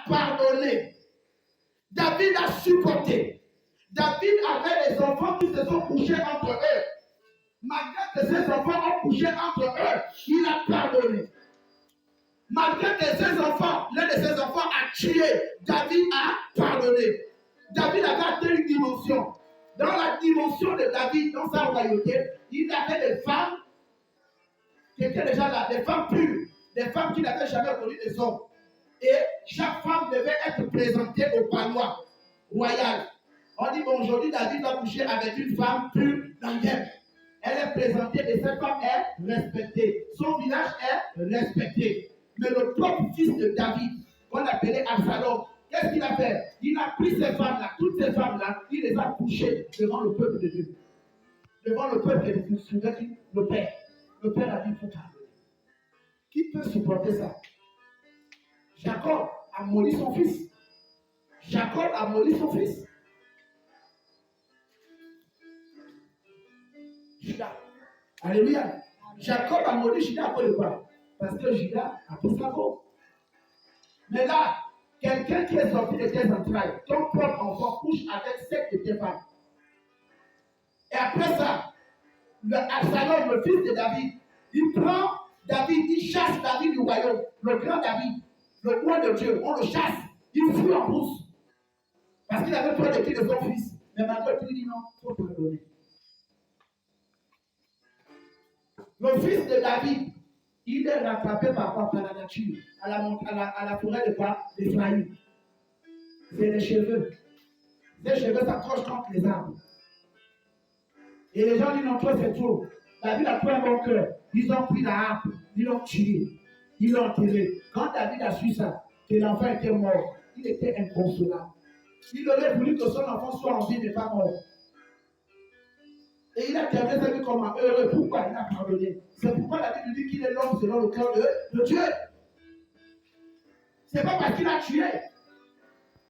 pardonné. David a supporté. David avait des enfants qui se sont couchés entre eux. Malgré que ses enfants ont couché entre eux, il a pardonné. Malgré que ses enfants, l'un de ses enfants a tué, David a pardonné. David avait atteint une dimension. Dans la dimension de David, dans sa royauté, il avait des femmes qui étaient déjà là, des femmes pures, des femmes qui n'avaient jamais connu des hommes. Et chaque femme devait être présentée au palais royal. On dit, bon, aujourd'hui, David va coucher avec une femme pure d'Angèle. Elle est présentée et cette femme est respectée. Son village est respecté. Mais le propre fils de David, qu'on appelait Absalom, qu'est-ce qu'il a fait? Il a pris ces femmes-là, toutes ces femmes-là, il les a couchées devant le peuple de Dieu. Devant le peuple de Dieu, le Père. Le Père a dit, il faut pardonner. Qui peut supporter ça? Jacob a maudit son fils. Jacob a maudit son fils. Judas. Alléluia. Jacob a maudit Judas à cause de quoi? Parce que Judas a pris sa faute. Mais là, quelqu'un qui est sorti de tes entrailles, ton propre enfant couche avec 7 de tes femmes. Et après ça, Absalom, le fils de David, il prend David, il chasse David du royaume, le grand David, le roi de Dieu, on le chasse, il fuit en brousse. Parce qu'il avait peur de qui de son fils. Mais malgré tout, il dit non, il faut pardonner. Le fils de David, il est rattrapé par quoi? Par la nature, à la forêt de quoi? D'Éphraïm. C'est les cheveux. Ces cheveux s'accrochent contre les arbres. Et les gens disent non, toi c'est trop. David a pris un bon cœur. Ils ont pris la harpe, ils l'ont tué, ils l'ont enterré. Quand David a su ça, que l'enfant était mort, il était inconsolable. Il aurait voulu que son enfant soit en vie, mais pas mort. Et il a terminé sa vie comme un heureux. Pourquoi? Il a pardonné. C'est pourquoi la Bible dit qu'il est l'homme selon le cœur de Dieu. C'est pas parce qu'il a tué